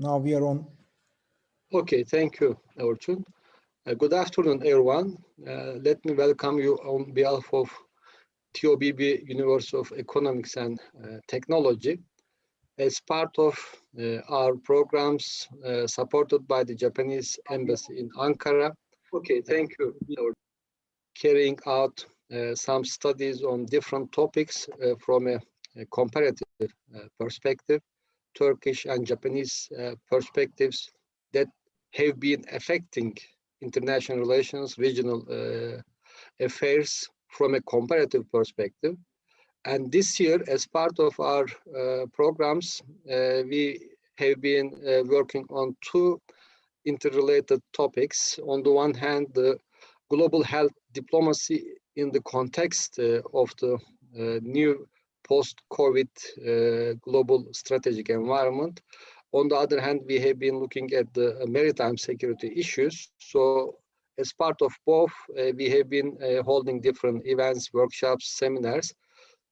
Now we are on. Okay, thank you, Orçun. Good afternoon, everyone. Let me welcome you on behalf of TOBB University of Economics and Technology. As part of our programs supported by the Japanese Embassy in Ankara. Okay, thank you. Carrying out some studies on different topics from a comparative perspective, Turkish and Japanese perspectives that have been affecting international relations, regional affairs from a comparative perspective. And this year, as part of our programs, we have been working on two interrelated topics. On the one hand, the global health diplomacy in the context of the new post-COVID global strategic environment. On the other hand, we have been looking at the maritime security issues. So as part of both, we have been holding different events, workshops, seminars.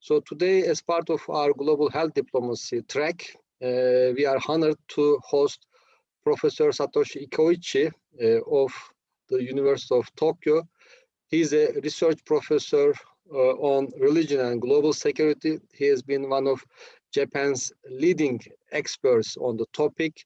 So today, as part of our global health diplomacy track, we are honored to host Professor Satoshi Ikeuchi of the University of Tokyo. He's a research professor on religion and global security. He has been one of Japan's leading experts on the topic.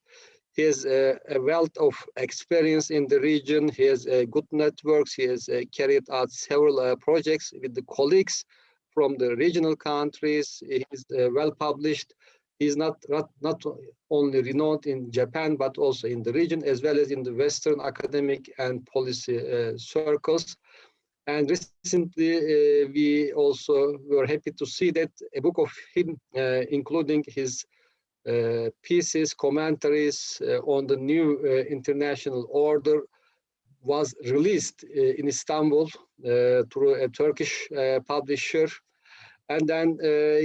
He has a wealth of experience in the region. He has good networks. He has carried out several projects with the colleagues from the regional countries. He is well published. He's not only renowned in Japan, but also in the region, as well as in the Western academic and policy circles. And recently, we also were happy to see that a book of him, including his pieces, commentaries on the new international order, was released in Istanbul through a Turkish publisher. And then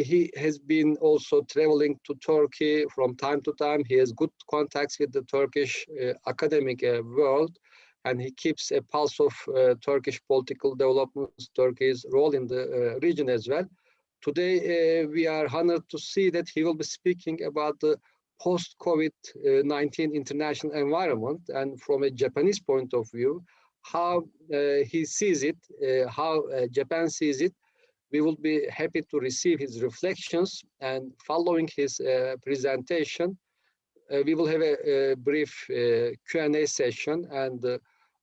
he has been also traveling to Turkey from time to time. He has good contacts with the Turkish academic world, and he keeps a pulse of Turkish political developments, Turkey's role in the region as well. Today, we are honored to see that he will be speaking about the post-COVID-19 international environment, and from a Japanese point of view, how he sees it, how Japan sees it. We will be happy to receive his reflections, and following his presentation, we will have a brief Q&A session, and the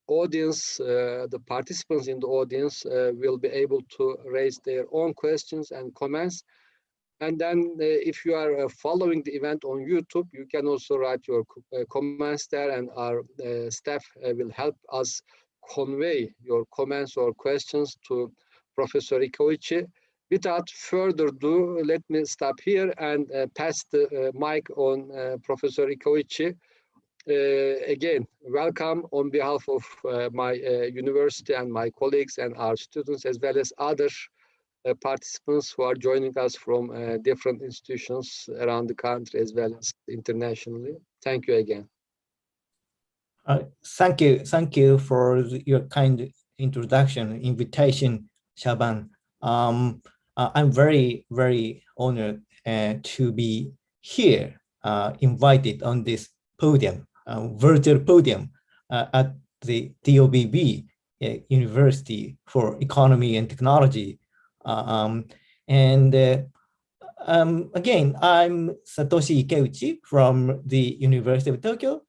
audience, the participants in the audience will be able to raise their own questions and comments. And then if you are following the event on YouTube, you can also write your comments there, and our staff will help us convey your comments or questions to Professor Ikeuchi. Without further ado, let me stop here and pass the mic on Professor Ikeuchi. Again, welcome on behalf of my university and my colleagues and our students, as well as other participants who are joining us from different institutions around the country as well as internationally. Thank you again. Thank you for your kind introduction, invitation, Shaban. I'm very, very honored to be here, invited on this podium, virtual podium at the TOBB University for Economy and Technology. Again, I'm Satoshi Ikeuchi from the University of Tokyo.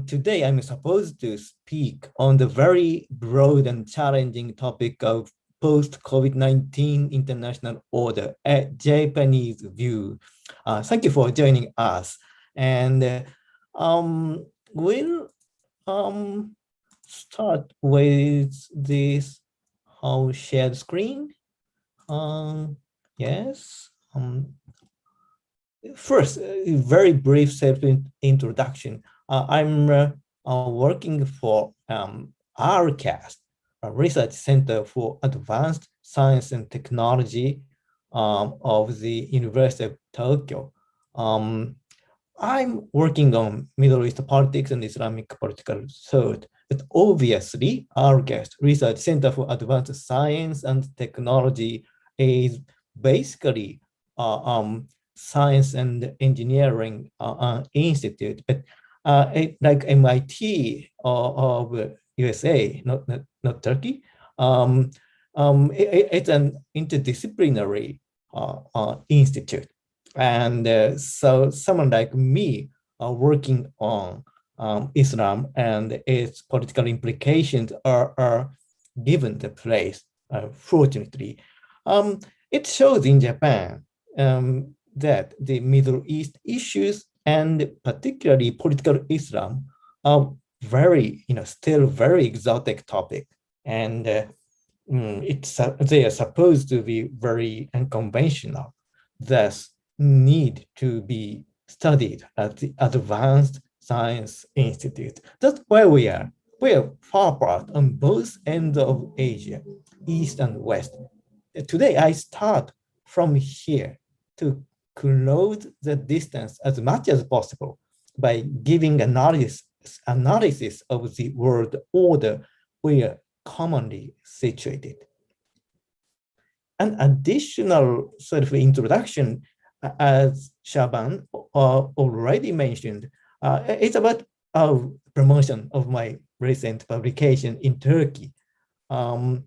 Today, I'm supposed to speak on the very broad and challenging topic of post-COVID-19 international order, a Japanese view. Thank you for joining us. And we'll start with this shared screen. Yes. First, a very brief self-introduction. I'm working for RCAST, a research center for advanced science and technology of the University of Tokyo. I'm working on Middle East politics and Islamic political thought, but obviously RCAST, Research Center for Advanced Science and Technology, is basically science and engineering institute, but like MIT of USA, not Turkey. It's an interdisciplinary institute. And so someone like me working on Islam and its political implications are given the place, fortunately. It shows in Japan that the Middle East issues and particularly political Islam are very, still very exotic topic. And they are supposed to be very unconventional, thus need to be studied at the Advanced Science Institute. That's where we are. We are far apart on both ends of Asia, East and West. Today, I start from here to close the distance as much as possible by giving analysis of the world order we are commonly situated. An additional sort of introduction, as Shaban already mentioned, it's about promotion of my recent publication in Turkey. I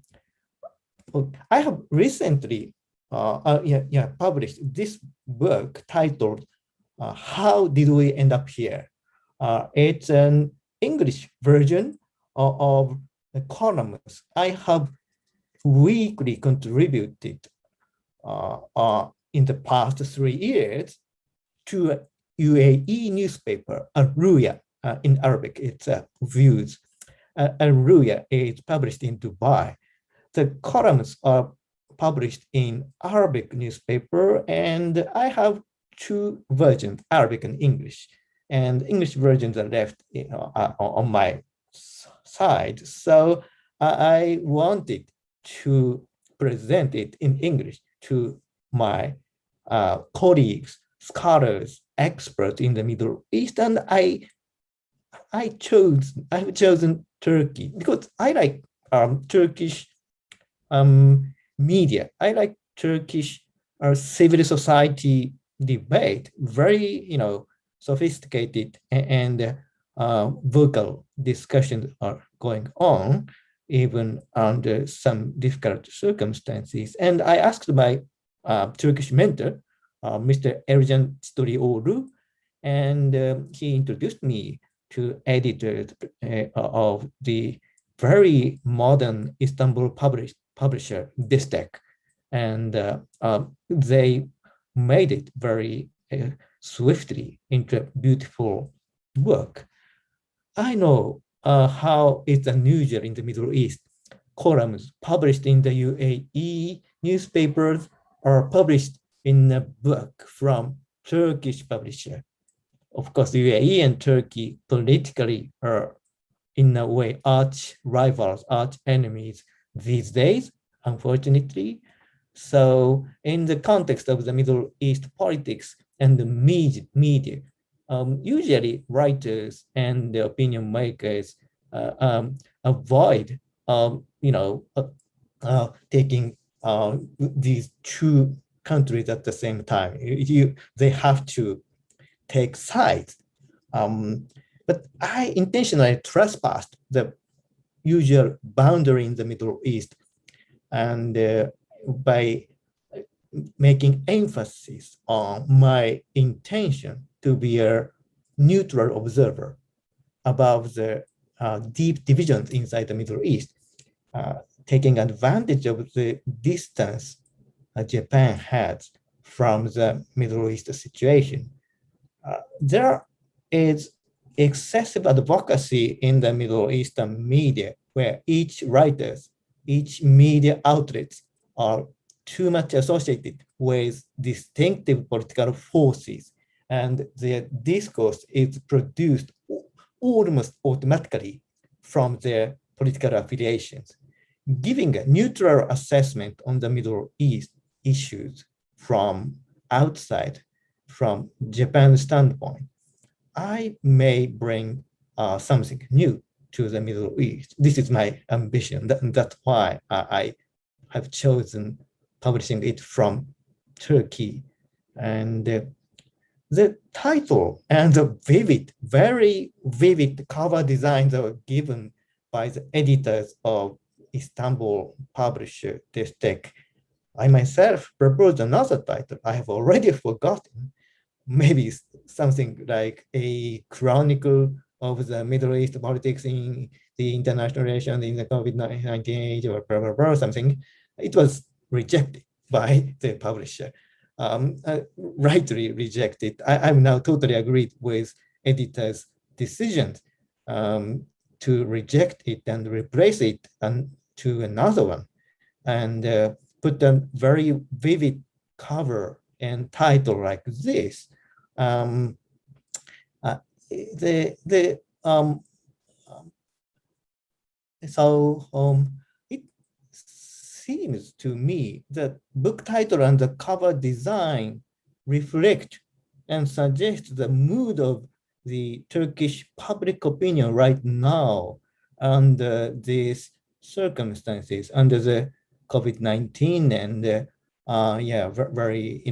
have recently published this book titled How Did We End Up Here? It's an English version of the columns I have weekly contributed in the past 3 years to a UAE newspaper, Al-Ruya, in Arabic, it's Views. Al-Ruya is published in Dubai. The columns are published in Arabic newspaper, and I have 2 versions, Arabic and English. And English versions are left on my side. So I wanted to present it in English to my colleagues, scholars, experts in the Middle East, and I've chosen Turkey because I like Turkish media. I like Turkish civil society debate, very sophisticated and vocal discussions are going on, even under some difficult circumstances. And I asked my Turkish mentor, Mr. Ercan Storioğlu, and he introduced me to editors of the very modern Istanbul publisher, Distek. And they made it very swiftly into a beautiful work. I know how it's unusual in the Middle East. Columns published in the UAE newspapers are published in a book from Turkish publisher. Of course, UAE and Turkey politically are in a way arch rivals, arch enemies these days, unfortunately. So in the context of the Middle East politics and the media, usually writers and the opinion makers avoid, taking these 2 countries at the same time. They have to take sides. But I intentionally trespassed the usual boundary in the Middle East, and by making emphasis on my intention to be a neutral observer about the deep divisions inside the Middle East, taking advantage of the distance Japan has from the Middle East situation. There is excessive advocacy in the Middle Eastern media where each media outlets are too much associated with distinctive political forces, and their discourse is produced almost automatically from their political affiliations. Giving a neutral assessment on the Middle East issues from outside, from Japan's standpoint, I may bring something new to the Middle East. This is my ambition. That's why I have chosen publishing it from Turkey And the title and the very vivid cover designs are given by the editors of Istanbul publisher Destek. I myself proposed another title I have already forgotten, maybe something like a chronicle of the Middle East politics in the international relations in the COVID-19 age or blah, blah, blah, something. It was rejected by the publisher, rightly rejected. I'm now totally agreed with editors' decisions to reject it and replace it to another one, and put a very vivid cover and title like this. Um, uh, the so it seems to me that book title and the cover design reflect and suggest the mood of the Turkish public opinion right now under these circumstances, under the COVID-19 and yeah, very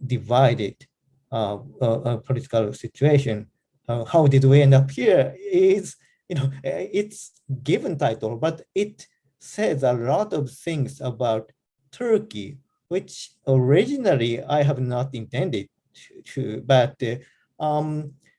divided political situation. How did we end up here? Is it's given title, but it says a lot of things about Turkey, which originally I have not intended but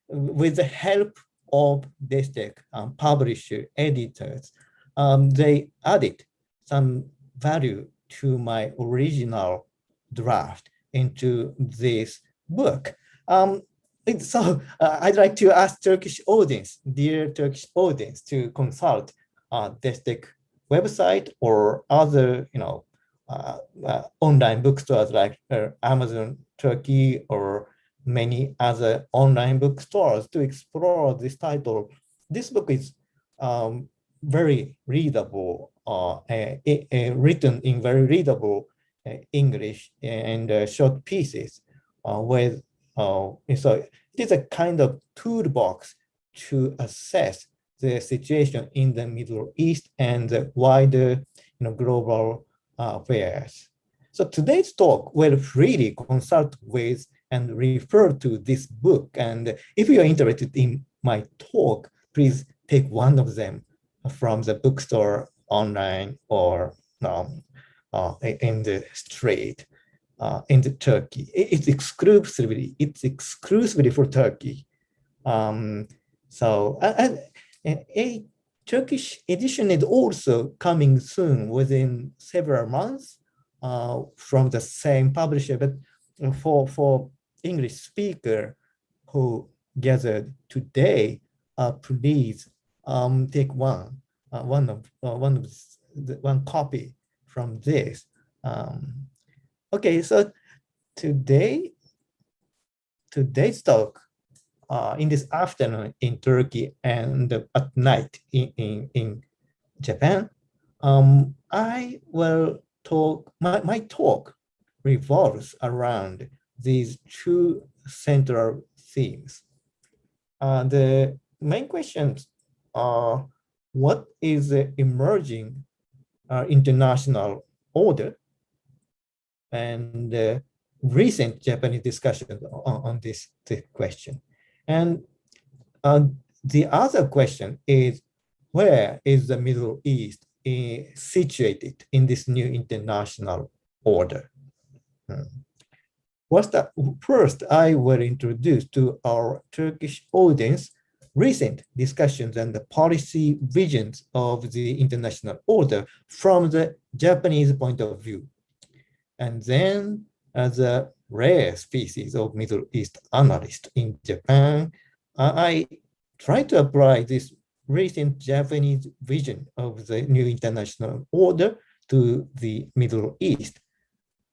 with the help of Destek publisher editors, they added some value to my original draft into this book. I'd like to ask Turkish audience, dear Turkish audience, to consult Destek website or other, online bookstores like Amazon Turkey or many other online bookstores to explore this title. This book is very readable, written in very readable English and short pieces with so it is a kind of toolbox to assess the situation in the Middle East and the wider global affairs. So today's talk will really consult with and refer to this book. And if you are interested in my talk, please take one of them from the bookstore online or in the street. In the Turkey, it's exclusively for Turkey. So a Turkish edition is also coming soon within several months from the same publisher. But for English speaker who gathered today, please take one copy from this. Okay, so today's talk in this afternoon in Turkey and at night in Japan, I will talk, my talk revolves around these two central themes. The main questions are, what is the emerging international order, and recent Japanese discussions on this question. And the other question is, where is the Middle East situated in this new international order? First, I will introduce to our Turkish audience recent discussions and the policy visions of the international order from the Japanese point of view. And then, as a rare species of Middle East analyst in Japan, I try to apply this recent Japanese vision of the new international order to the Middle East.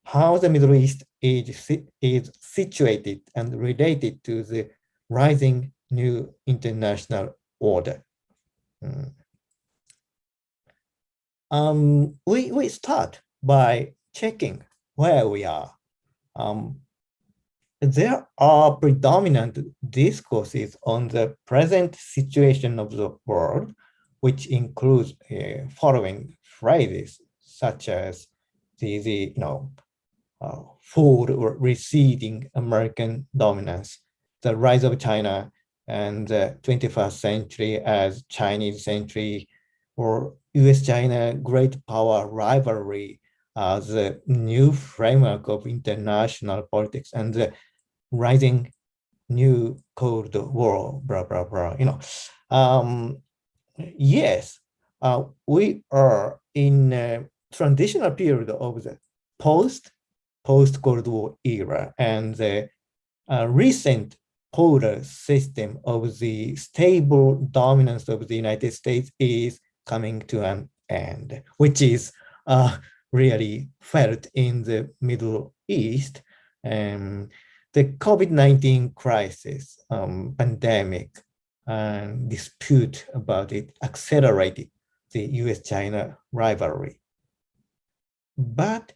How the Middle East is situated and related to the rising new international order. We start by checking where we are. There are predominant discourses on the present situation of the world, which includes following phrases such as the fall or receding American dominance, the rise of China and the 21st century as Chinese century, or US-China great power rivalry as a new framework of international politics and the rising new Cold War, blah, blah, blah. Yes, we are in a transitional period of the post-Cold War era, and the recent polar system of the stable dominance of the United States is coming to an end, which is really felt in the Middle East. The COVID-19 crisis, pandemic, and dispute about it accelerated the US-China rivalry. But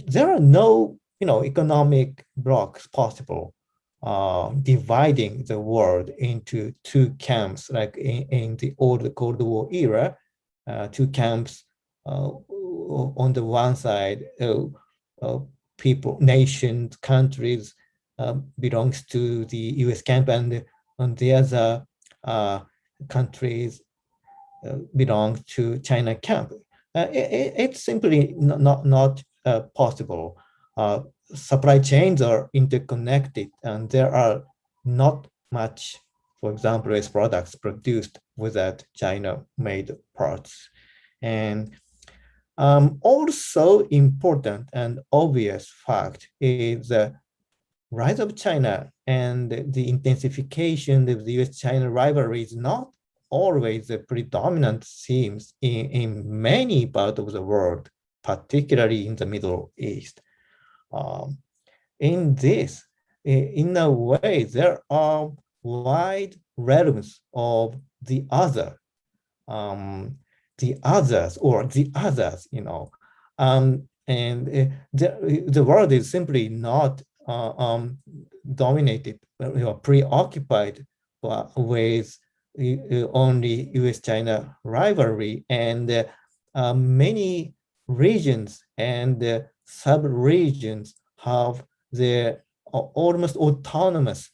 there are no, economic blocks possible dividing the world into two camps, like in the old Cold War era, two camps. On the one side, people, nations, countries belongs to the U.S. camp, and on the other, countries belong to China camp. It's simply not possible. Supply chains are interconnected, and there are not much, for example, as products produced without China-made parts. And also important and obvious fact is the rise of China and the intensification of the US-China rivalry is not always the predominant themes in many parts of the world, particularly in the Middle East. In this, in a way, there are wide realms of the other, the others, or the others, and the world is simply not dominated, preoccupied with only US-China rivalry, and many regions and sub-regions have their almost autonomous,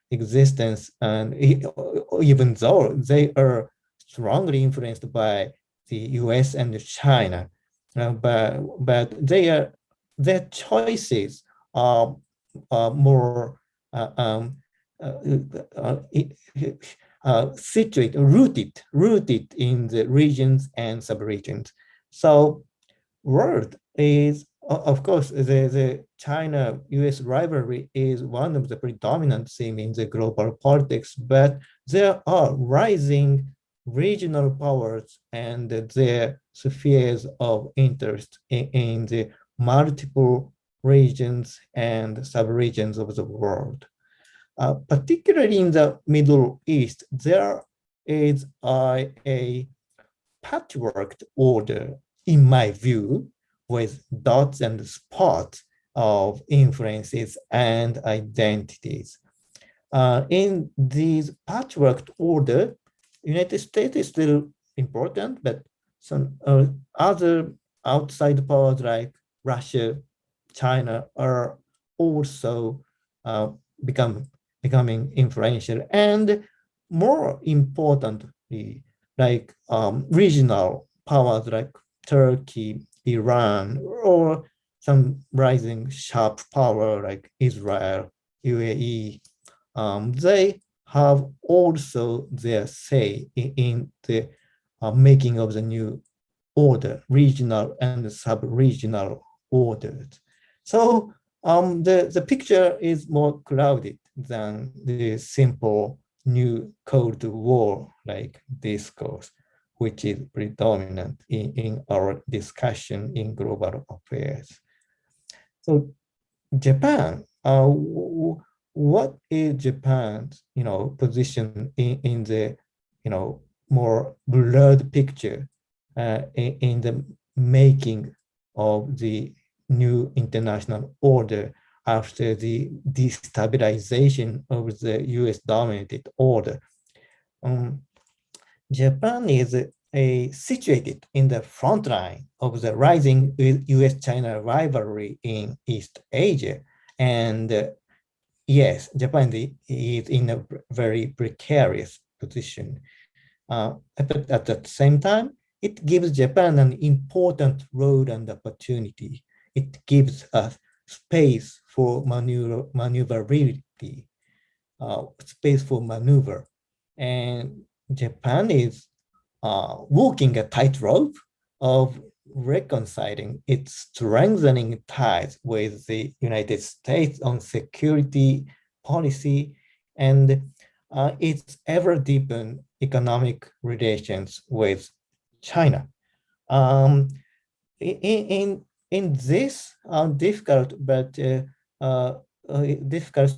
existence, and even though they are strongly influenced by the US and China, but their choices are more rooted in the regions and subregions. So world is, of course, the China-US rivalry is one of the predominant themes in the global politics, but there are rising regional powers and their spheres of interest in the multiple regions and subregions of the world. Particularly in the Middle East, there is a patchworked order, in my view, with dots and spots of influences and identities. In these patchworked order, United States is still important, but some other outside powers like Russia, China are also becoming influential, and more importantly, like regional powers like Turkey, Iran, or some rising sharp power like Israel, UAE, they have also their say in the making of the new order, regional and sub-regional orders. So the picture is more clouded than the simple new Cold War like discourse, which is predominant in our discussion in global affairs. So Japan, what is Japan's position in the more blurred picture in the making of the new international order after the destabilization of the US dominated order? Japan is situated in the front line of the rising US-China rivalry in East Asia. And yes, Japan is in a very precarious position. But at the same time, it gives Japan an important role and opportunity. It gives us space for maneuverability, space for maneuver. And Japan is walking a tightrope of reconciling its strengthening ties with the United States on security policy and its ever deepened economic relations with China. Um, in this uh, difficult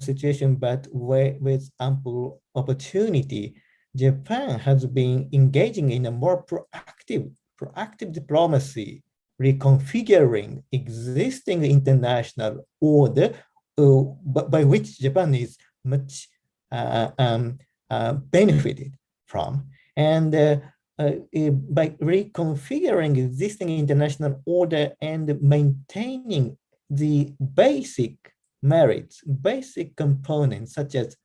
situation, but with ample opportunity, Japan has been engaging in a more proactive diplomacy, reconfiguring existing international order, by which Japan is much benefited from. And by reconfiguring existing international order and maintaining the basic merits, basic components such as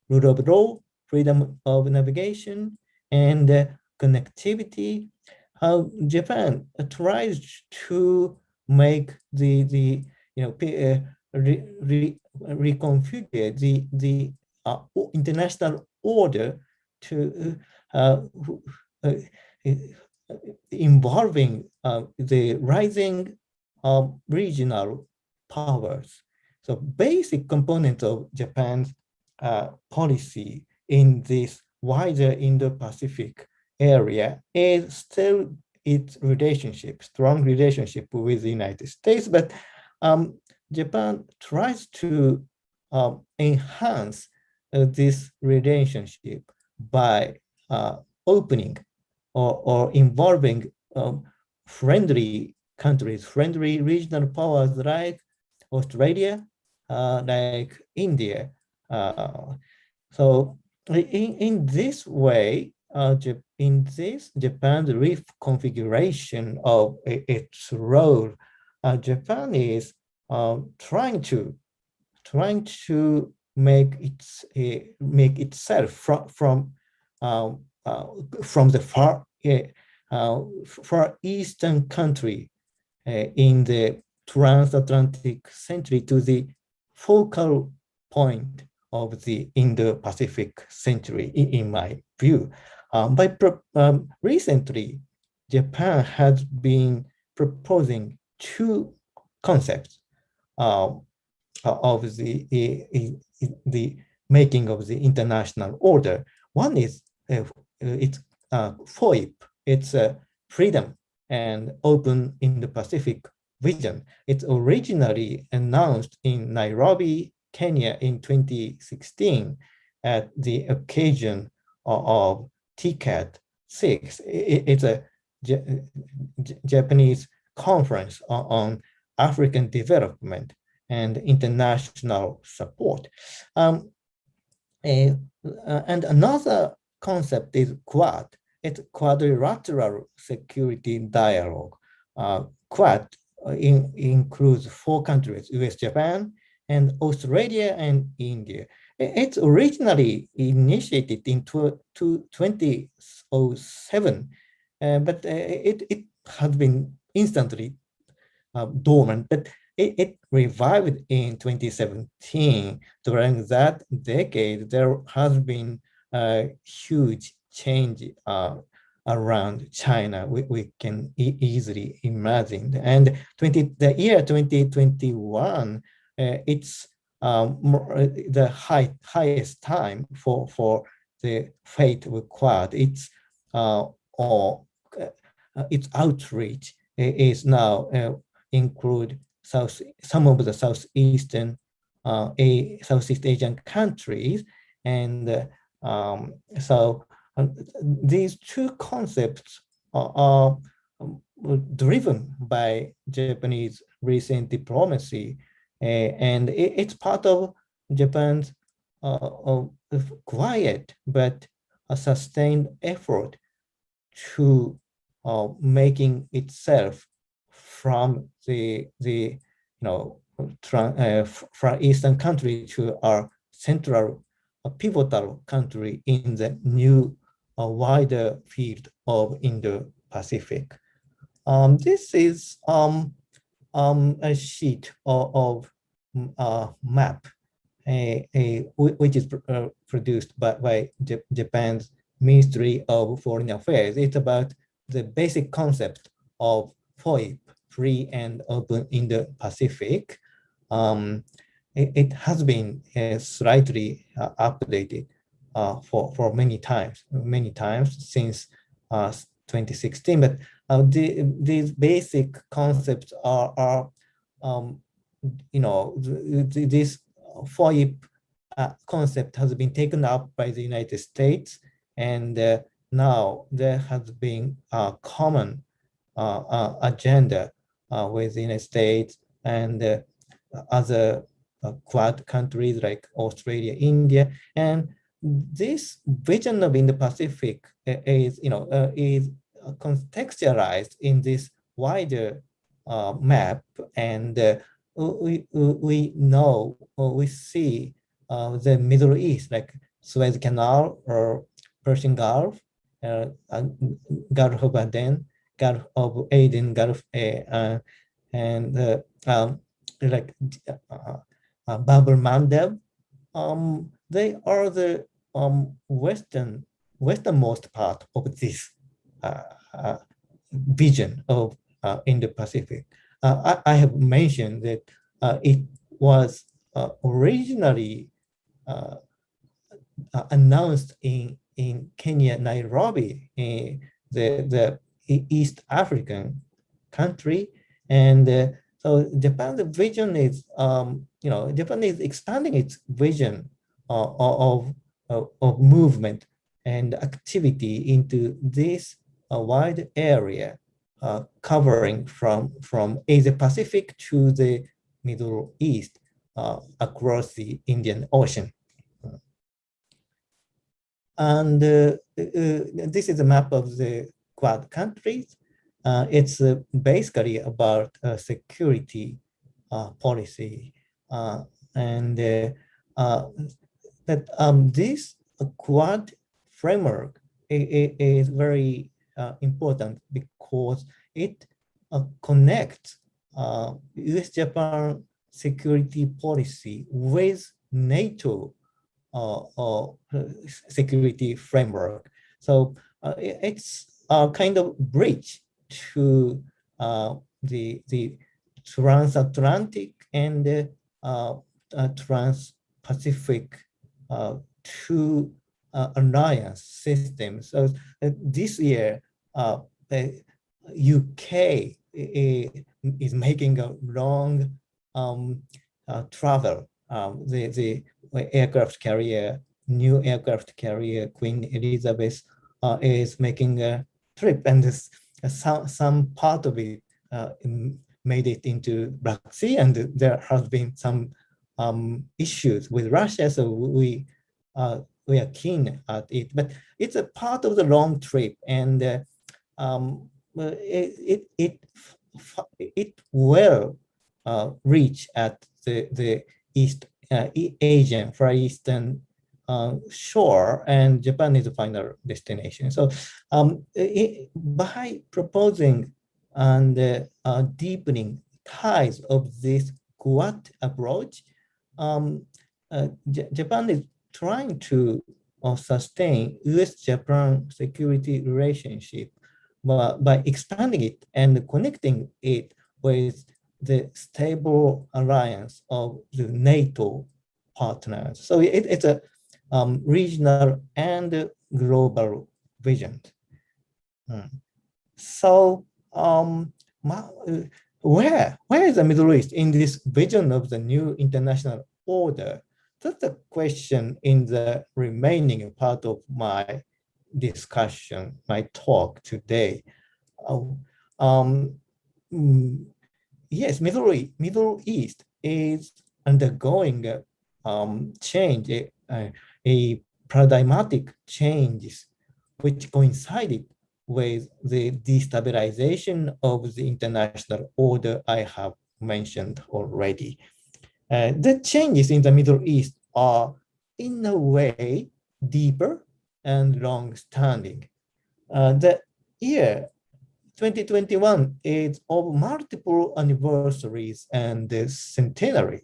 rule of law, freedom of navigation, and connectivity, how Japan tries to make the reconfigure the international order to uh, involving the rising regional powers. So basic component of Japan's policy in this wider Indo-Pacific area is still its relationship, strong relationship with the United States, but Japan tries to enhance this relationship by opening or involving friendly countries, friendly regional powers like Australia, like India. So in this way, Japan's reconfiguration of its role, Japan is trying to make itself from the far eastern country in the transatlantic century to the focal point of the Indo-Pacific century, in my view. Recently, Japan has been proposing two concepts of the making of the international order. One is it's FOIP, it's freedom and open in the Pacific vision. It's originally announced in Nairobi, Kenya in 2016 at the occasion of TCAT 6. It's a Japanese conference on African development and international support. And another concept is Quad. It's quadrilateral security dialogue. Quad includes 4 countries, US, Japan, and Australia and India. It's originally initiated in 2007, but it has been instantly dormant, but it revived in 2017. During that decade, there has been a huge change around China. We can easily imagine. And the year 2021, it's the highest time for the fate of Quad. Its outreach is now include some of the Southeast Asian countries, and so these two concepts are driven by Japanese recent diplomacy, and it's part of Japan's quiet but a sustained effort to making itself from the from Eastern country to our central pivotal country in the new wider field of Indo-Pacific. This is a sheet of map which is produced by Japan's Ministry of Foreign Affairs. It's about the basic concept of FOIP, free and open Indo-Pacific. It has been slightly updated for many times since 2016. But these basic concepts are this FOIP concept has been taken up by the United States, and now there has been a common agenda with the United States and other Quad countries like Australia, India, and this vision of Indo-Pacific is contextualized in this wider map, and we know or we see the Middle East, like Suez Canal or Persian Gulf, Gulf of Aden, Gulf of Aden, Gulf, and like Bab el-Mandeb. They are the westernmost part of this vision of Indo-Pacific. I have mentioned that it was originally announced in Kenya, Nairobi, the East African country, and so Japan's vision is, Japan is expanding its vision of movement and activity into this wide area, covering from Asia Pacific to the Middle East, across the Indian Ocean. And this is a map of the Quad countries. It's basically about security policy, and that this Quad framework is very important because it connects US-Japan security policy with NATO security framework. So it's a kind of bridge to the transatlantic and trans-Pacific two alliance systems. So this year, the UK is making a long travel. The aircraft carrier, new aircraft carrier Queen Elizabeth is making a trip, and this, some part of it made it into Black Sea, and there has been some issues with Russia, so we are keen at it. But it's a part of the long trip, and it will reach at the East Asian, Far Eastern shore, and Japan is the final destination. So by proposing and deepening ties of this Quad approach, Japan is trying to sustain US-Japan security relationship by expanding it and connecting it with the stable alliance of the NATO partners. So it's a regional and global vision. So where is the Middle East in this vision of the new international order? That's the question in the remaining part of my discussion, my talk today. Yes, Middle East is undergoing change, a paradigmatic changes, which coincided with the destabilization of the international order I have mentioned already. The changes in the Middle East are, in a way, deeper and long-standing. The year 2021 is of multiple anniversaries and the centenary.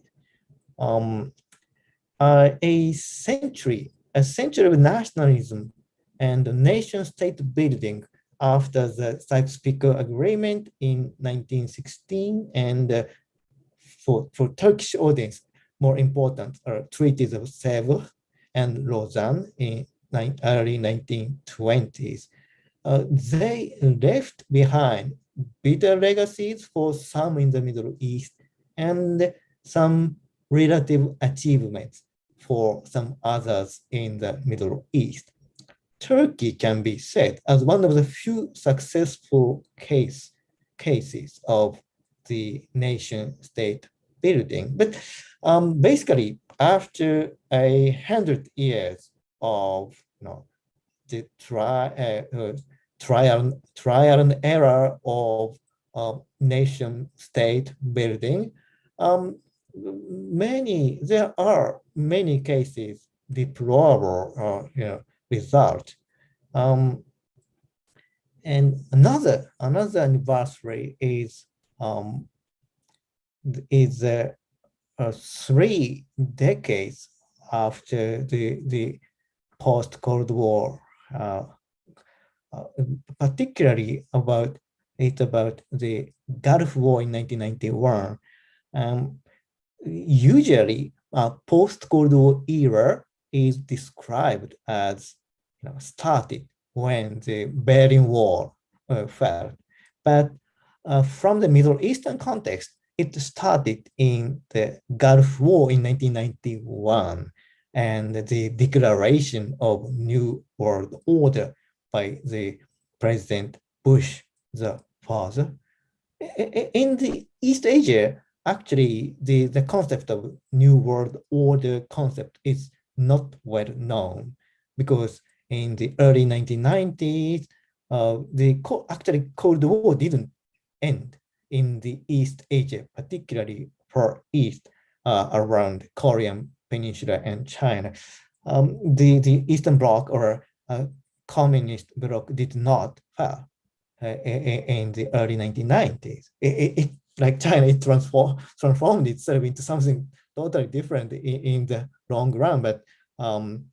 Um, a century of nationalism and nation-state building after the Sykes-Picot Agreement in 1916, and for Turkish audience, more important are treaties of Sevres and Lausanne in early 1920s. They left behind bitter legacies for some in the Middle East and some relative achievements for some others in the Middle East. Turkey can be said as one of the few successful cases of the nation state building. But basically, after 100 years of the trial and error of nation state building, there are many cases deplorable result. And another anniversary is 3 decades after the post-Cold War, particularly about the Gulf War in 1991. Usually, post-Cold War era is described as started when the Berlin Wall fell. But from the Middle Eastern context, it started in the Gulf War in 1991 and the declaration of New World Order by the President Bush the father. In the East Asia, actually, the concept of New World Order concept is not well known because in the early 1990s, actually Cold War didn't end in the East Asia, particularly for East, around Korean Peninsula and China. The Eastern Bloc or Communist Bloc did not fall in the early 1990s. Like China, it transformed itself into something totally different in the long run. But in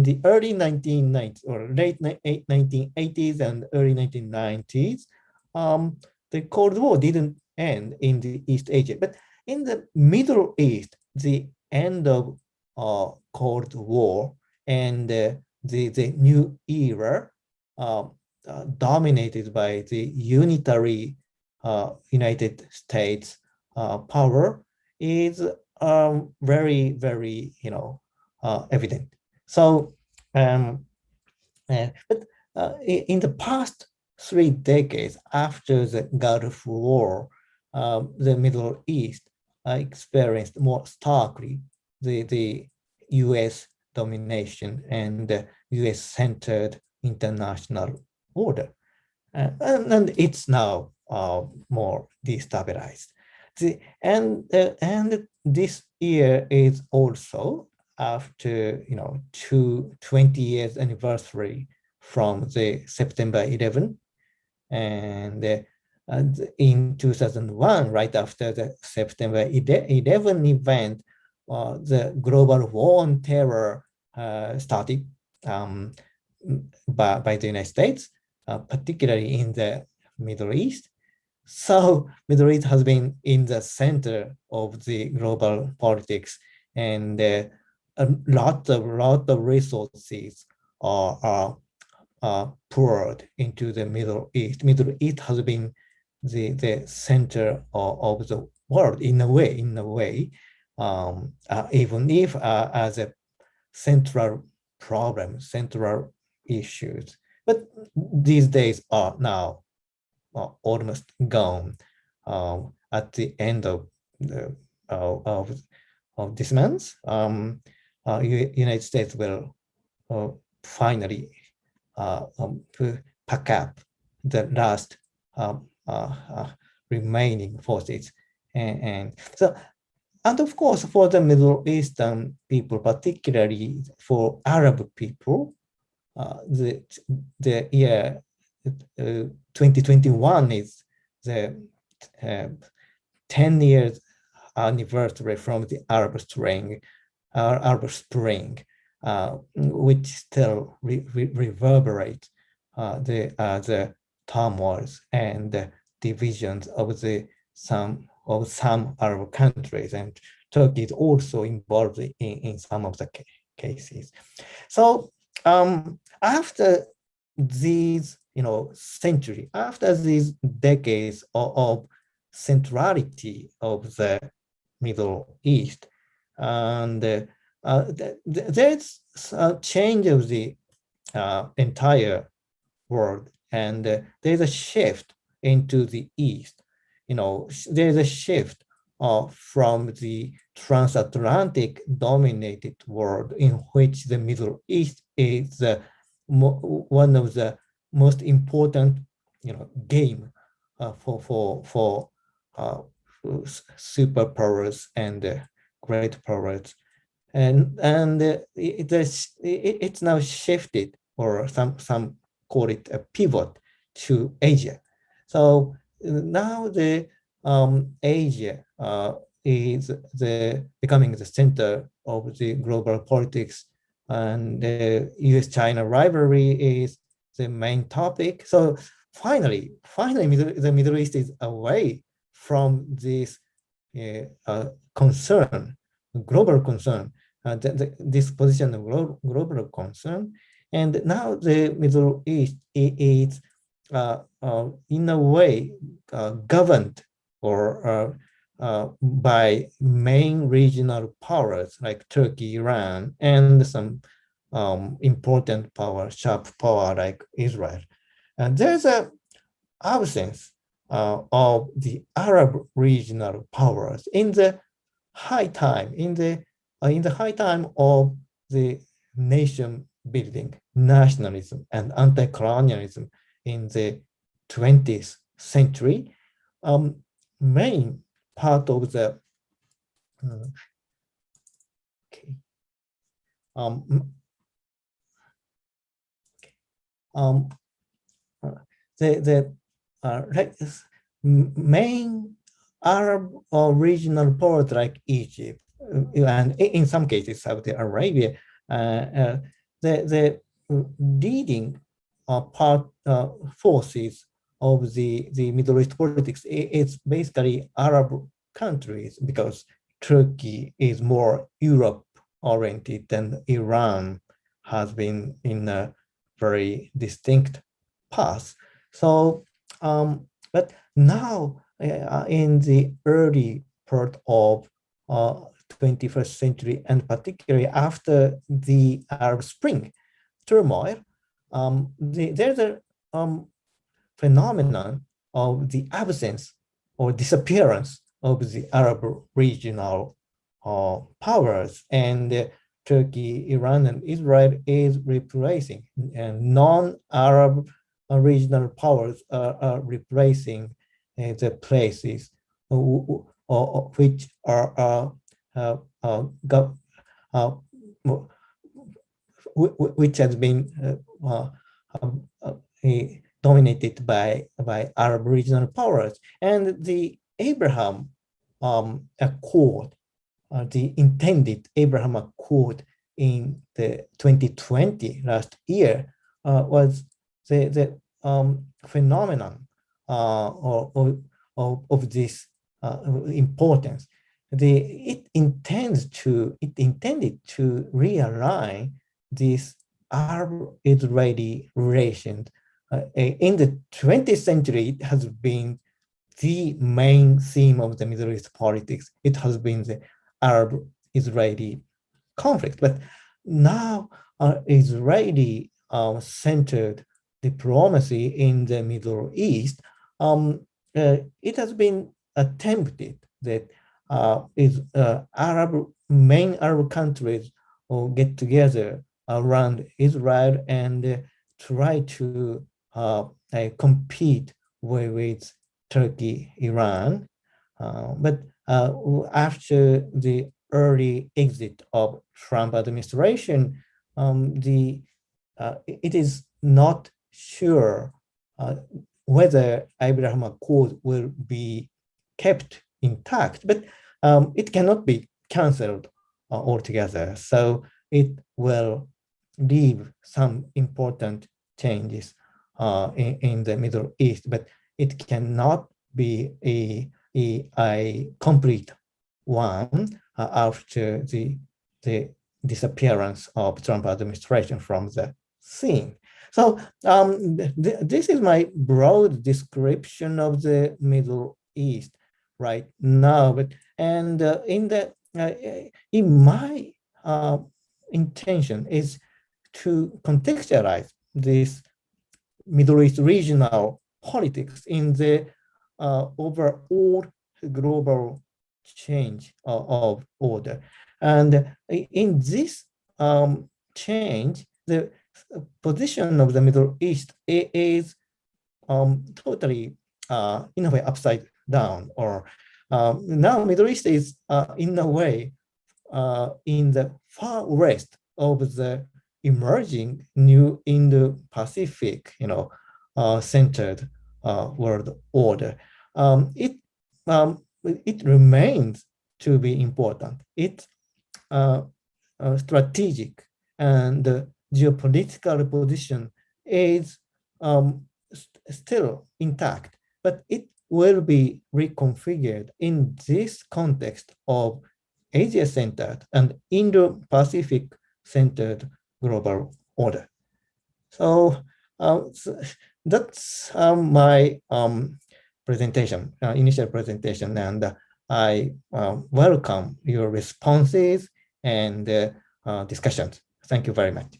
the early 1990s or late 1980s and early 1990s, the Cold War didn't end in the East Asia. But in the Middle East, the end of Cold War and the new era dominated by the unitary United States power is very, very, evident. So, but in the past 3 decades after the Gulf War, the Middle East experienced more starkly the U.S. domination and U.S.-centered international order. And it's now more destabilized. And this year is also after 20 years anniversary from the September 11, and in 2001, right after the September 11 event, the global war on terror started by the United States, particularly in the Middle East. So Middle East has been in the center of the global politics, and a lot of resources are poured into the Middle East. Middle East has been the center of the world in a way, even if as a central problem, central issues. But these days are now almost gone. At the end of this month, United States will finally to pack up the last remaining forces. And so, and of course, for the Middle Eastern people, particularly for Arab people, the year 2021 is the 10 years anniversary from the Arab Spring, which still reverberates the turmoils and the divisions of some Arab countries, and Turkey is also involved in some of the cases. So after these, century, after these decades of centrality of the Middle East, and there's a change of the entire world, and there's a shift into the East. There's a shift from the transatlantic dominated world in which the Middle East is one of the most important, game for superpowers and great powers, and it's now shifted, or some call it a pivot, to Asia. So now the Asia is becoming the center of the global politics, and the U.S.-China rivalry is the main topic. So finally, the Middle East is away from this concern, global concern, this position of global concern, and now the Middle East is in a way governed or by main regional powers like Turkey, Iran, and some important power, sharp power like Israel. And there's a absence of the Arab regional powers in the high time, in the high time of the nation building, nationalism, and anti-colonialism in the 20th century. Main part of the okay. The main Arab or regional powers like Egypt, and in some cases Saudi Arabia, the leading forces of the Middle East politics is basically Arab countries, because Turkey is more Europe oriented than Iran has been in a very distinct path. So, but now in the early part of 21st century, and particularly after the Arab Spring turmoil, there's a phenomenon of the absence or disappearance of the Arab regional powers, and Turkey, Iran, and Israel is replacing, and non-Arab regional powers are replacing the places which are which has been dominated by Arab regional powers. And the Abraham Accord, the intended Abraham Accord in the 2020 last year, was the phenomenon of this importance. It intended to realign these Arab-Israeli relations. In the 20th century, it has been the main theme of the Middle East politics. It has been the Arab-Israeli conflict. But now Israeli-centered diplomacy in the Middle East, it has been attempted that main Arab countries will get together around Israel and try to compete with Turkey, Iran. But after the early exit of Trump administration, it is not sure whether Abraham Accord will be kept intact, but it cannot be cancelled altogether. So it will leave some important changes in the Middle East, but it cannot be a complete one after the disappearance of Trump administration from the scene. So this is my broad description of the Middle East right now. But and in my intention is to contextualize this Middle East regional politics in the overall global change of order. And in this change, the position of the Middle East is totally, in a way, upside down. Or now Middle East is, in a way, in the far west of the emerging new Indo-Pacific, centered world order. It remains to be important. It's strategic, and the geopolitical position is still intact, but it will be reconfigured in this context of Asia-centered and Indo-Pacific centered global order. So that's my presentation, initial presentation, and I welcome your responses and discussions. Thank you very much.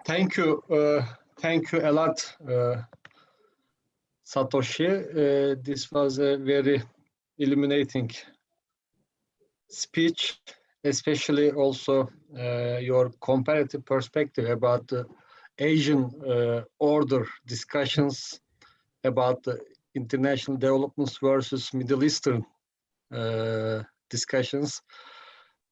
Thank you a lot, Satoshi. This was a very illuminating speech, especially also your comparative perspective about the Asian order discussions about the international developments versus Middle Eastern discussions.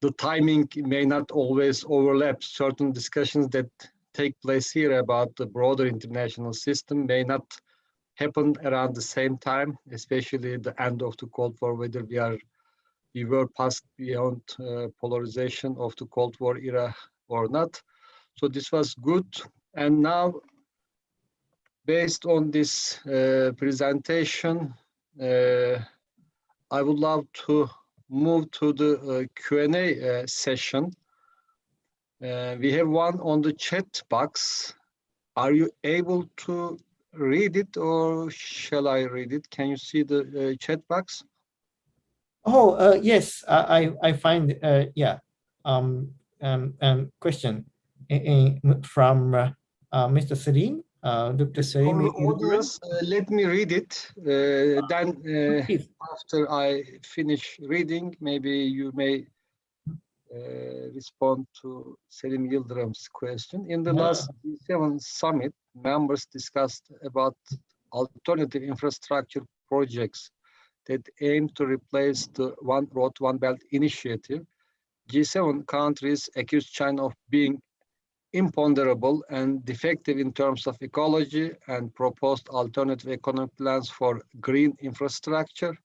The timing may not always overlap. Certain discussions that take place here about the broader international system may not happen around the same time, especially the end of the Cold War, whether we were past beyond polarization of the Cold War era or not. So this was good. And now, based on this presentation, I would love to move to the Q&A session. We have one on the chat box. Are you able to read it, or shall I read it? Can you see the chat box? Oh, yes, I find, yeah, question from Mr. Selim, Dr. Selim. For the audience, let me read it. Then after I finish reading, maybe you may respond to Selim Yıldırım's question. In the last G7 summit, members discussed about alternative infrastructure projects that aim to replace the One Road, One Belt initiative. G7 countries accused China of being imponderable and defective in terms of ecology and proposed alternative economic plans for green infrastructure.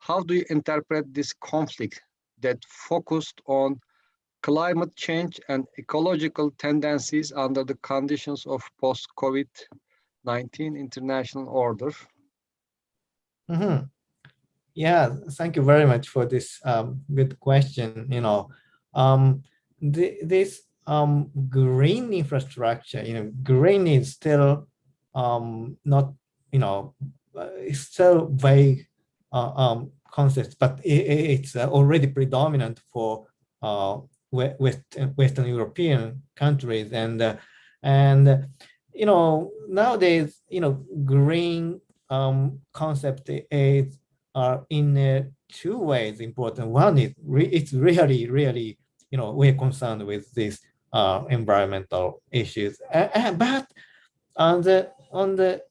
How do you interpret this conflict that focused on climate change and ecological tendencies under the conditions of post-COVID-19 international order? Mm-hmm. Yeah, thank you very much for this good question. This green infrastructure, green is still not, it's still vague concept, but it's already predominant for Western European countries, and nowadays, green concept is in two ways important. One is it's really, we're concerned with these environmental issues. But on the on the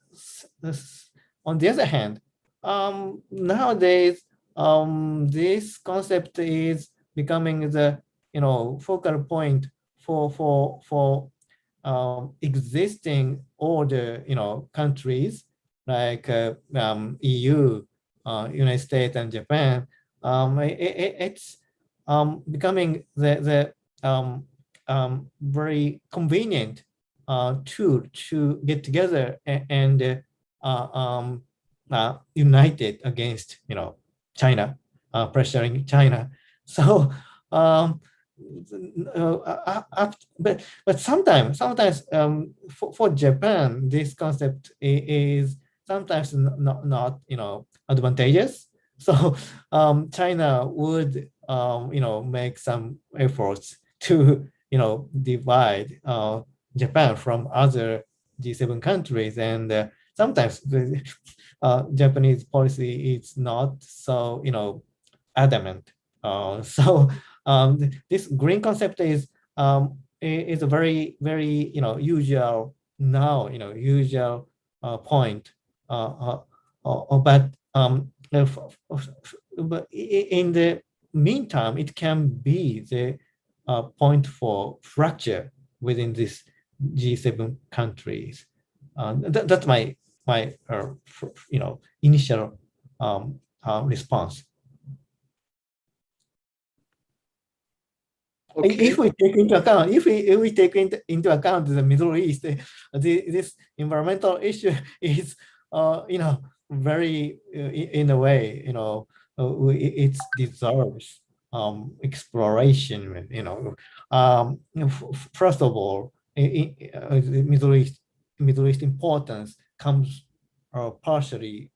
on the other hand, nowadays this concept is becoming the focal point for existing older countries like EU, United States, and Japan. It's becoming the very convenient tool to get together and united against China, pressuring China. So but sometimes for Japan this concept is sometimes not advantageous. So China would make some efforts to divide Japan from other G7 countries, and sometimes the Japanese policy is not so adamant. So this green concept is a very usual now usual point, but but in the meantime it can be the point for fracture within these G7 countries. That's my initial response. Okay. If we take into account, if we take into account the Middle East, this environmental issue is, very, in a way, it deserves exploration. First of all, the Middle East importance comes partially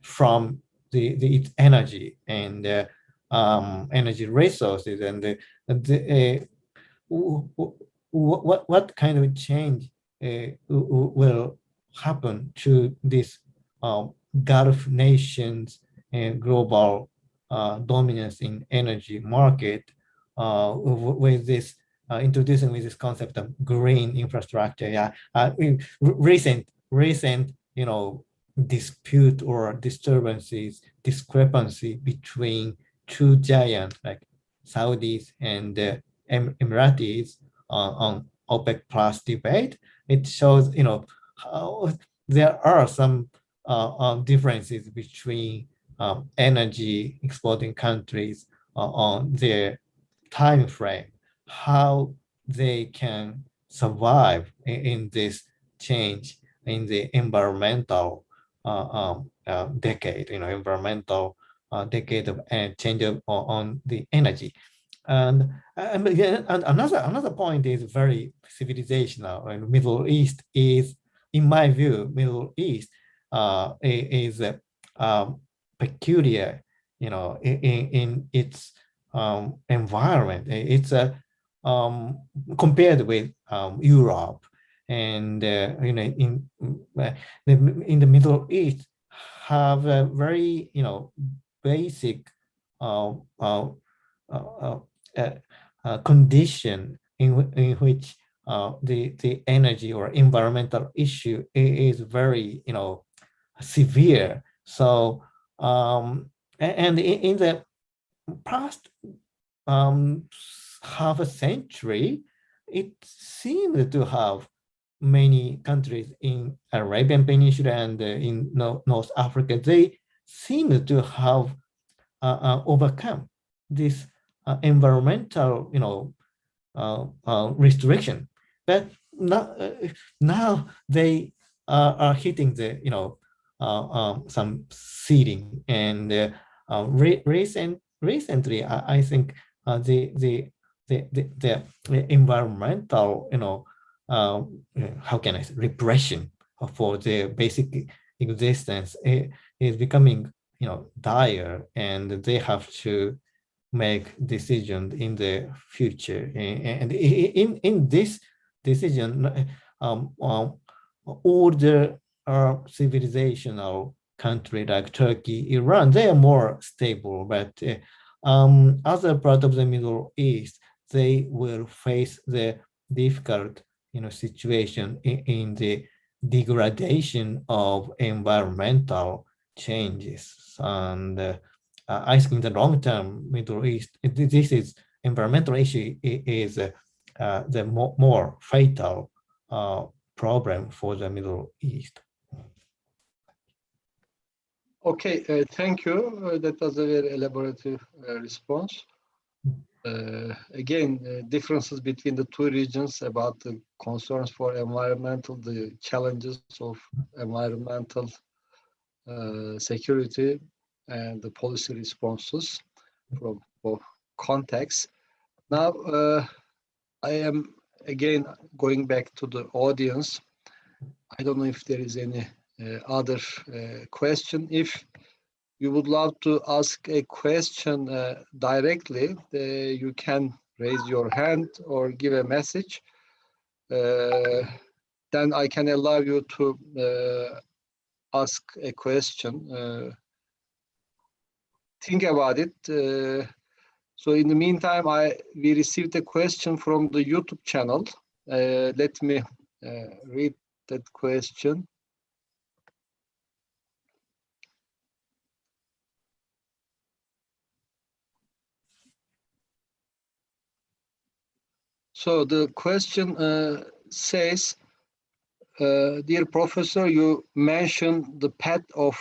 from its energy and energy resources, and what kind of change will happen to this Gulf nations and global dominance in energy market with this introducing with this concept of green infrastructure. Yeah, recent dispute or discrepancy between two giants like Saudis and Emiratis on OPEC plus debate. It shows how there are some differences between energy exporting countries on their time frame, how they can survive in this change in the environmental decade, environmental decade of change on the energy. And another point is very civilizational. And Middle East is, in my view, Middle East is peculiar, in its environment. It's compared with Europe, and in the Middle East have a very basic condition in which the energy or environmental issue is very severe. So and in the past half a century, it seemed to have many countries in Arabian Peninsula and in North Africa, they seem to have overcome this environmental, restriction. But now they are hitting the, some ceiling. And recently, I think the environmental, how can I say, repression for their basic existence is becoming, dire, and they have to make decisions in the future. And in this decision, all the civilizational country like Turkey, Iran, they are more stable, but other part of the Middle East, they will face the difficult, situation in the degradation of environmental changes. And I think in the long term, Middle East, this is environmental issue is the more fatal problem for the Middle East. Okay, thank you. That was a very elaborative response. Again, differences between the two regions about the concerns for environmental, the challenges of environmental security, and the policy responses from both contexts. Now, I am again going back to the audience. I don't know if there is any other question. If you would love to ask a question directly, you can raise your hand or give a message. Then I can allow you to ask a question. Think about it. So in the meantime, we received a question from the YouTube channel. Let me read that question. So the question says, dear professor, you mentioned the path of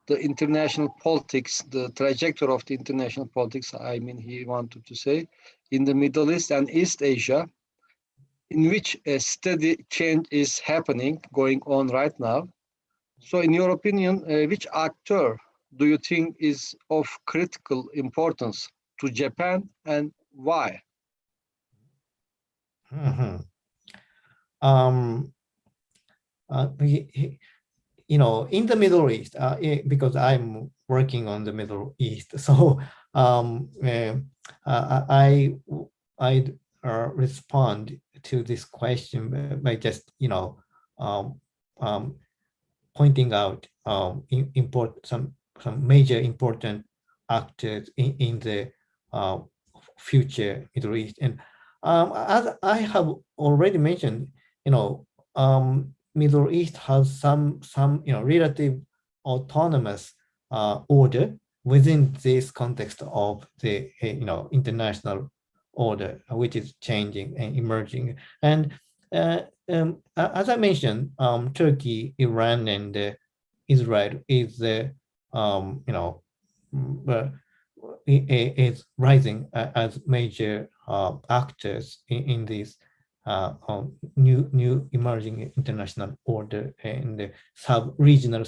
the international politics, the trajectory of the international politics, I mean, he wanted to say, in the Middle East and East Asia, in which a steady change is happening, going on right now. So in your opinion, which actor do you think is of critical importance to Japan and why? Mm-hmm. In the Middle East, because I'm working on the Middle East, so I respond to this question by just um, um, pointing out some major important actors in the future Middle East. And as I have already mentioned, Middle East has some relative autonomous order within this context of the international order, which is changing and emerging. And as I mentioned, Turkey, Iran, and Israel is the is rising as major actors in this new emerging international order and the sub-regional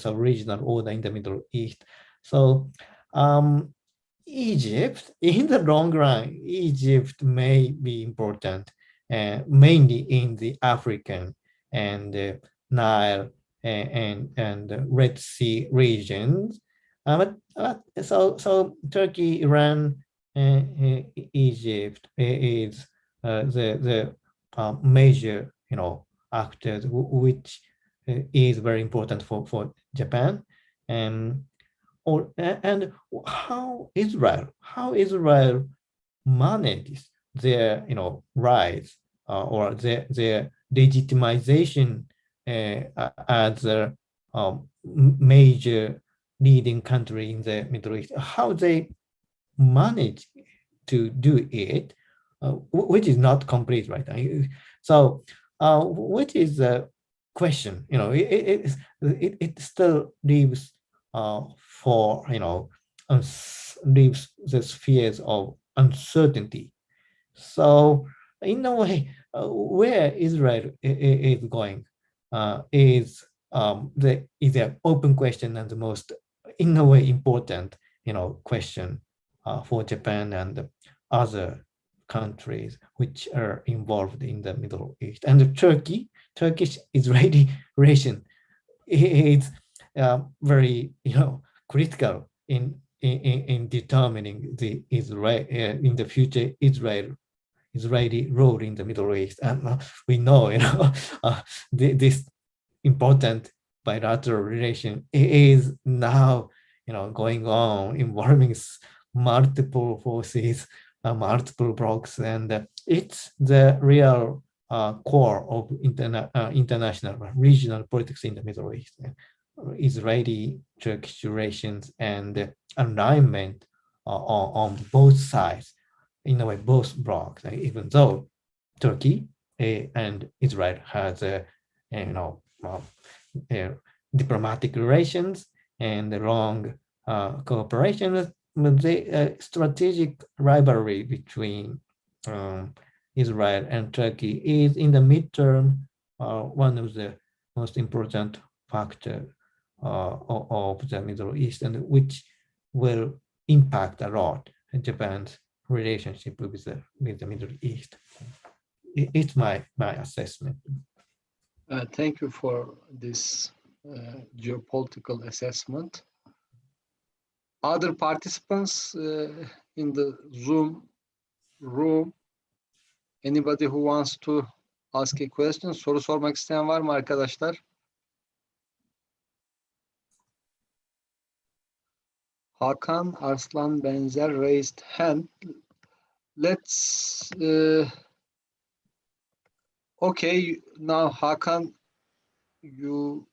order in the Middle East. So Egypt, in the long run, Egypt may be important, mainly in the African and Nile and Red Sea regions. So Turkey, Iran, Egypt is the major actors, which is very important for Japan. And how Israel manages their rise or their legitimization as a major leading country in the Middle East, how they manage to do it, which is not complete right now. So which is the question, it still leaves for leaves the spheres of uncertainty. So in a way, where Israel is going is the open question and the most, in a way, important question for Japan and other countries which are involved in the Middle East. And the Turkish-Israeli relation is very critical in determining the Israel in the future Israeli role in the Middle East. And we know this important bilateral relation is now, going on, involving multiple forces, multiple blocks, and it's the real core of international regional politics in the Middle East. Israeli-Turkish relations and alignment on both sides, in a way, both blocks, even though Turkey and Israel has diplomatic relations and long cooperation. The strategic rivalry between Israel and Turkey is, in the midterm, one of the most important factors of the Middle East, and which will impact a lot Japan's relationship with the Middle East. It's my assessment. Thank you for this geopolitical assessment. Other participants in the Zoom room, anybody who wants to ask a question, soru sormak isteyen var mı arkadaşlar? Hakan Arslan Benzer raised hand. Let's okay, now Hakan, you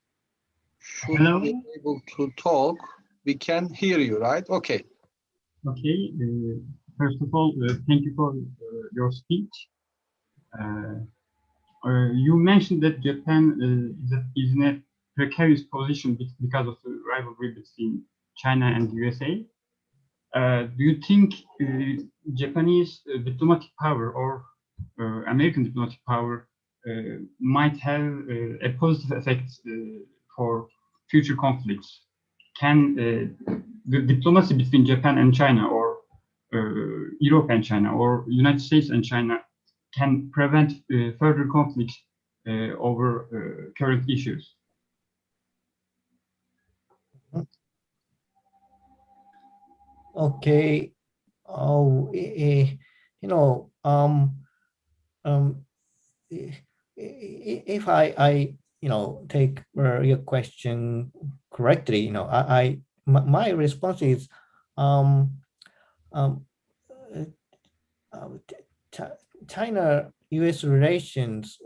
should be able to talk. We can hear you, right? Okay. Okay. First of all, thank you for your speech. You mentioned that Japan is in a precarious position because of the rivalry between China and USA. Do you think Japanese diplomatic power or American diplomatic power might have a positive effect for future conflicts? Can the diplomacy between Japan and China, or Europe and China, or United States and China, can prevent further conflicts over current issues? Okay. Oh, if I take your question correctly, my response is China-U.S. relations,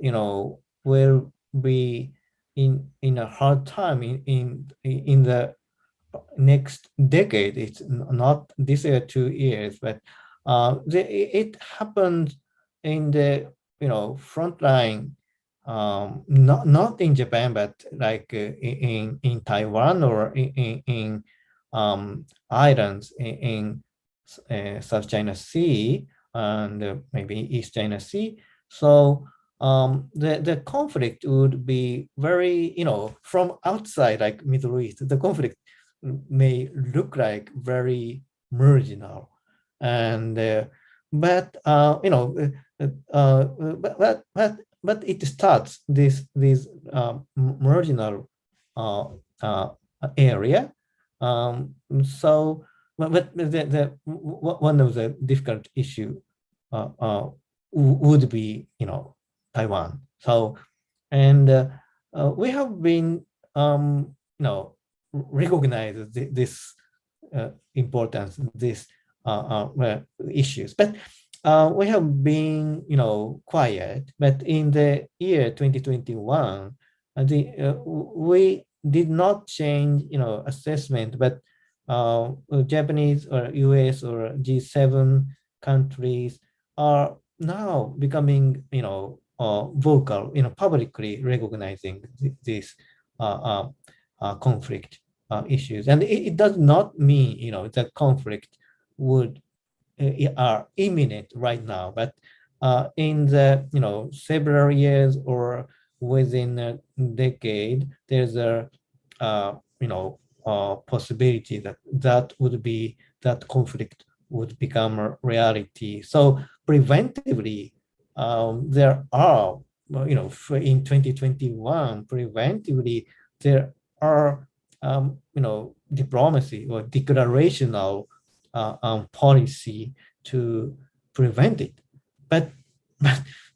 will be in a hard time in the next decade. It's not this year, 2 years, but it happened in the front line, not in Japan, but like in Taiwan, or in islands in South China Sea, and maybe East China Sea. So the conflict would be very, from outside, like Middle East, the conflict may look like very marginal, and but it starts this marginal area. So, but one of the difficult issue would be Taiwan. So, and we have been recognize this importance, this issues, but we have been quiet. But in the year 2021, we did not change assessment, but Japanese or US or G7 countries are now becoming vocal, publicly recognizing this conflict issues. And it does not mean that conflict would are imminent right now, but in the several years or within a decade, there's a possibility that conflict would become a reality. So preventively, there are in 2021, preventively there are diplomacy or declarational policy to prevent it, but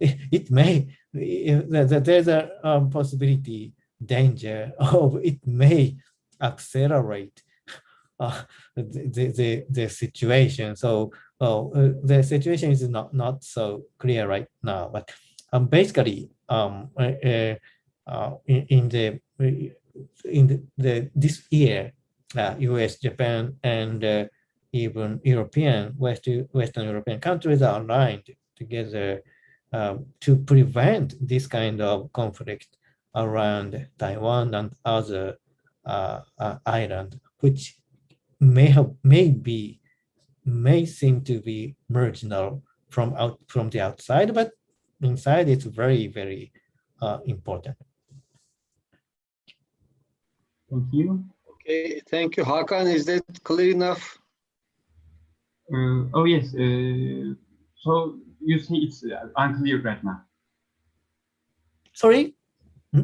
it may there's a possibility danger of it may accelerate the situation. So the situation is not so clear right now, but basically in this year, U.S., Japan, and even Western European countries are aligned together to prevent this kind of conflict around Taiwan and other islands, which may seem to be marginal from the outside, but inside it's very important. Thank you. Okay, thank you. Hakan, is that clear enough? Oh yes. So you say it's unclear right now. Sorry?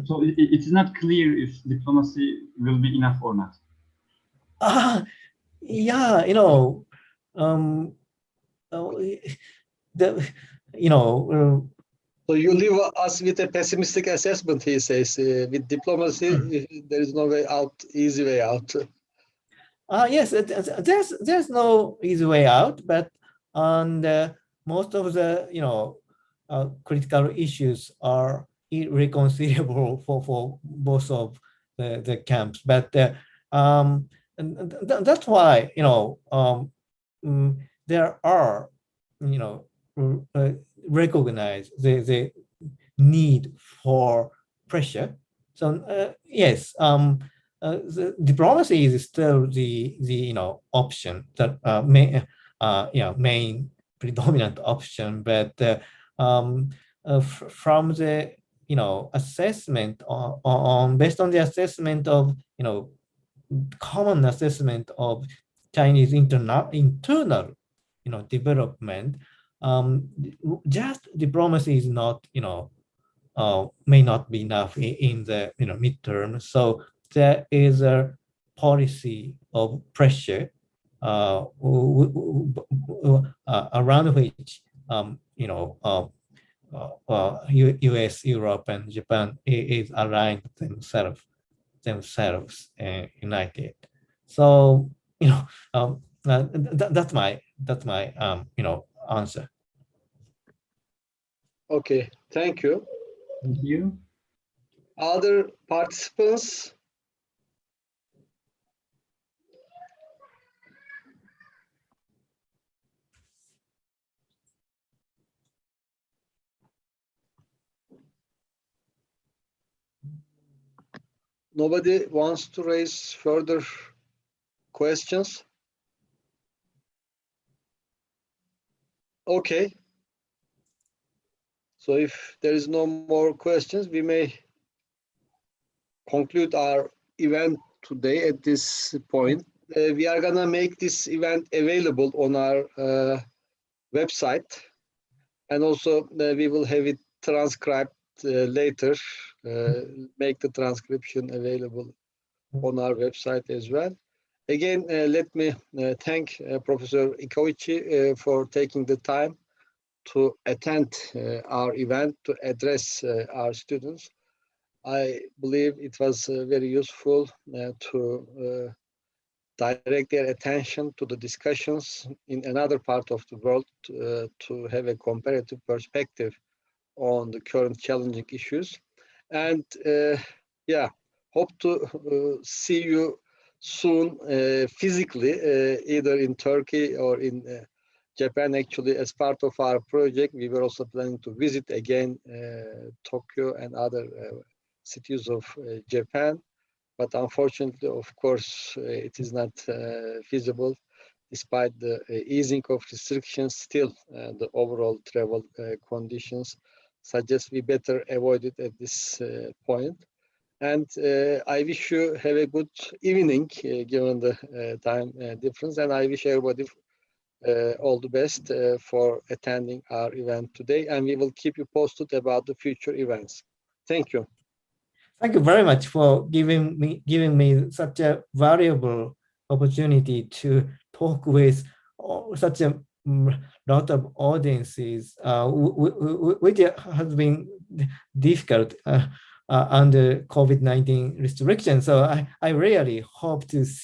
So it's not clear if diplomacy will be enough or not. Yeah, So you leave us with a pessimistic assessment, he says. With diplomacy, there is no way out, easy way out. Yes, there's no easy way out, but most of the critical issues are irreconcilable for both of the camps. But that's why there are recognize the need for pressure. So yes. The diplomacy is still the option that main predominant option, but from the assessment based on the assessment of common assessment of Chinese internal development, just diplomacy is not may not be enough in the midterm. So there is a policy of pressure around which U.S., Europe, and Japan is aligned themselves united. So that's my answer. Okay, thank you. Thank you. Other participants? Nobody wants to raise further questions? Okay. So if there is no more questions, we may conclude our event today at this point. We are gonna make this event available on our website, and also we will have it transcribed later, make the transcription available on our website as well. Again, let me thank Professor Ikeuchi for taking the time to attend our event to address our students. I believe it was very useful to direct their attention to the discussions in another part of the world to have a comparative perspective on the current challenging issues. And yeah, hope to see you soon physically, either in Turkey or in Japan. Actually, as part of our project, we were also planning to visit again Tokyo and other cities of Japan. But unfortunately, of course, it is not feasible. Despite the easing of restrictions, still the overall travel conditions suggest we better avoid it at this point. And I wish you have a good evening, given the time difference. And I wish everybody all the best for attending our event today. And we will keep you posted about the future events. Thank you. Thank you very much for giving me such a valuable opportunity to talk with such a lot of audiences, which has been difficult under COVID-19 restrictions. So I really hope to see